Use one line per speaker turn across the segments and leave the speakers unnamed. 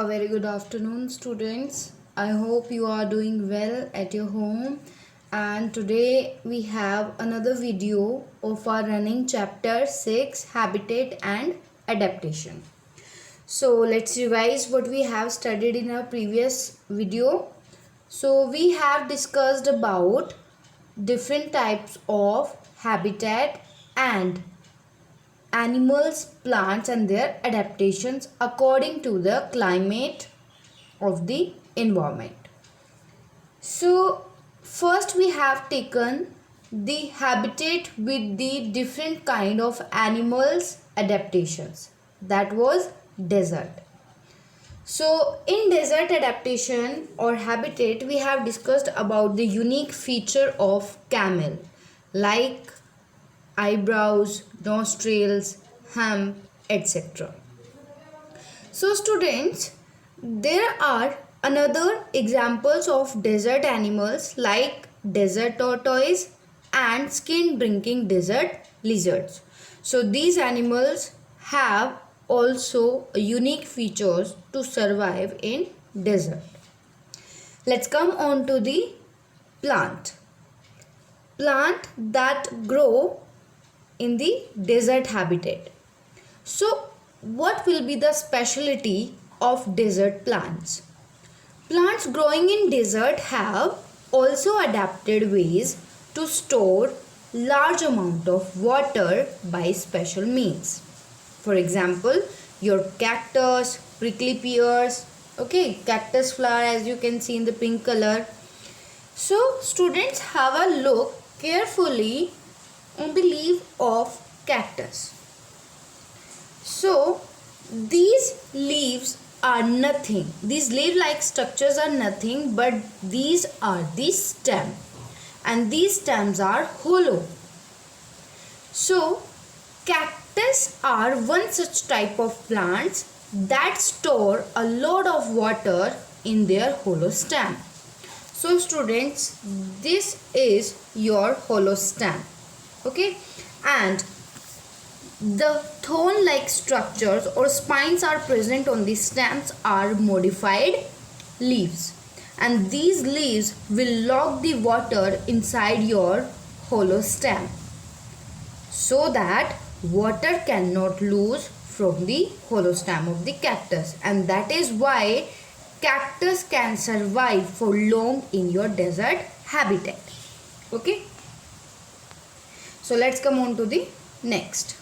A very good afternoon, students. I hope you are doing well at your home. And today we have another video of our running chapter 6, Habitat and Adaptation. So let's revise what we have studied in our previous video. So we have discussed about different types of habitat and animals, plants and their adaptations according to the climate of the environment. So first we have taken the habitat with the different kind of animals adaptations. That was desert. So in desert adaptation or habitat we have discussed about the unique feature of camel like eyebrows, nostrils, hump, etc. So students, there are another examples of desert animals like desert tortoise and skin drinking desert lizards. So these animals have also unique features to survive in desert. Let's come on to the plant that grow in the desert habitat. So what will be the specialty of desert plants? Plants growing in desert have also adapted ways to store large amount of water by special means. For example, your cactus, prickly pears, cactus flower as you can see in the pink color. So students, have a look carefully on the leaf of cactus. So these leaves are nothing. These leaf-like structures are nothing but these are the stem, and these stems are hollow. So cactus are one such type of plants that store a lot of water in their hollow stem. So students, this is your hollow stem. And the thorn like structures or spines are present on the stems are modified leaves, and these leaves will lock the water inside your hollow stem so that water cannot lose from the hollow stem of the cactus, and that is why cactus can survive for long in your desert habitat. So let's come on to the next.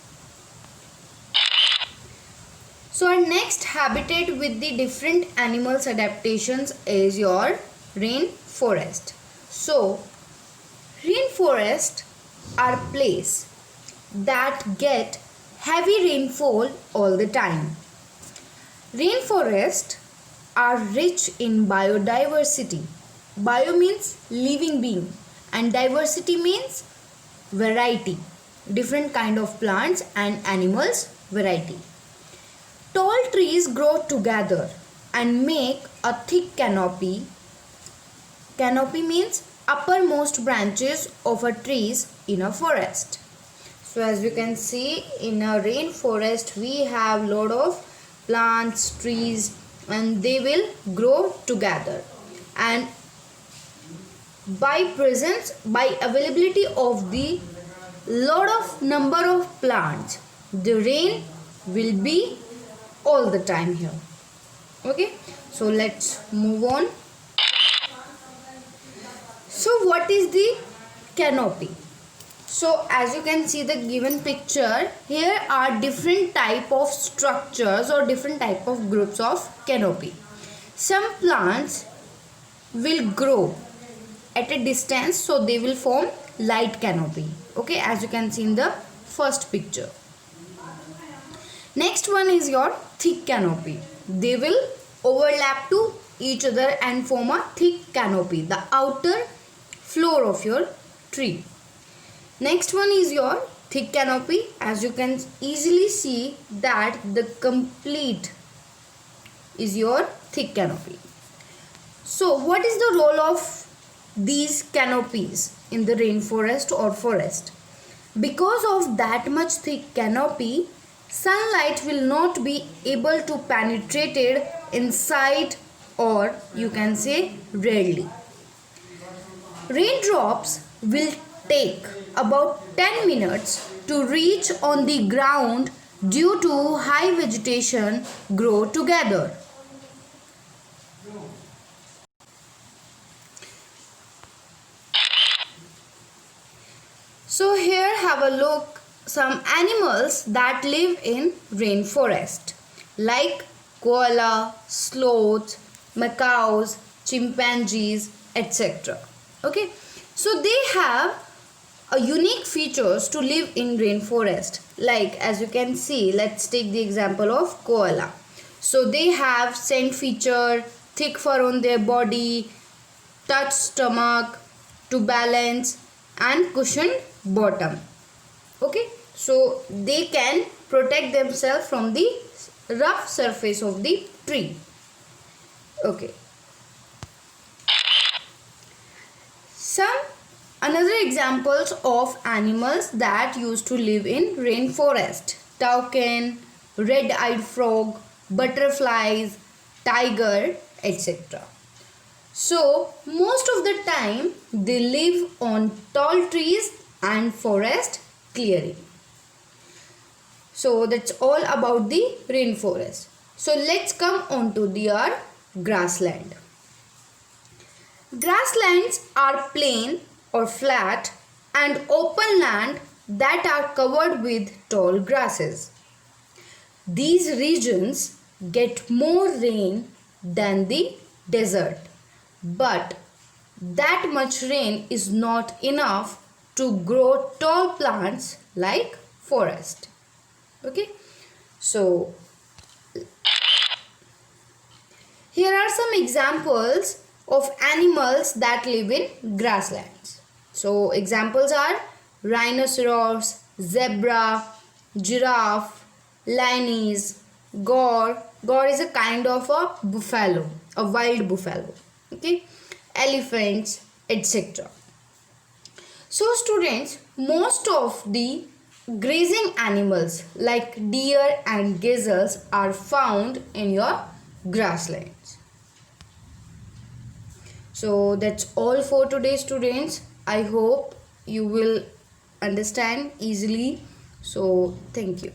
So our next habitat with the different animals adaptations is your rainforest. So rainforest are place that get heavy rainfall all the time. Rainforests are rich in biodiversity. Bio means living being and diversity means variety, different kind of plants and animals variety. Tall trees grow together and make a thick canopy. Canopy means uppermost branches of a trees in a forest. So as you can see, in a rainforest we have lot of plants, trees, and they will grow together, and by availability of the lot of number of plants, the rain will be all the time here. So let's move on. So what is the canopy? So as you can see the given picture, here are different type of structures or different type of groups of canopy. Some plants will grow at a distance, so they will form light canopy, as you can see in the first picture. Next one is your thick canopy. They will overlap to each other and form a thick canopy, the outer floor of your tree. Next one is your thick canopy. As you can easily see that the complete is your thick canopy. So what is the role of these canopies in the rainforest or forest? Because of that much thick canopy, sunlight will not be able to penetrate inside, or you can say rarely. Raindrops will take about 10 minutes to reach on the ground due to high vegetation grow together. So here have a look some animals that live in rainforest like koala, sloth, macaws, chimpanzees, etc. Okay, so they have a unique features to live in rainforest. Like as you can see, let's take the example of koala. So they have scent feature, thick fur on their body, touch stomach to balance, and cushioned bottom. Okay, so they can protect themselves from the rough surface of the tree. Okay, some another examples of animals that used to live in rainforest: toucan, red-eyed frog, butterflies, tiger, etc. So most of the time they live on tall trees and forest clearing. So that's all about the rainforest. So let's come on to the grassland. Grasslands are plain or flat and open land that are covered with tall grasses. These regions get more rain than the desert, but that much rain is not enough to grow tall plants like forest. Okay, so here are some examples of animals that live in grasslands. So examples are rhinoceros, zebra, giraffe, lioness, gaur. Gaur is a kind of a buffalo, a wild buffalo. Okay, elephants, etc. So students, most of the grazing animals like deer and gazelles are found in your grasslands. So that's all for today students. I hope you will understand easily. So thank you.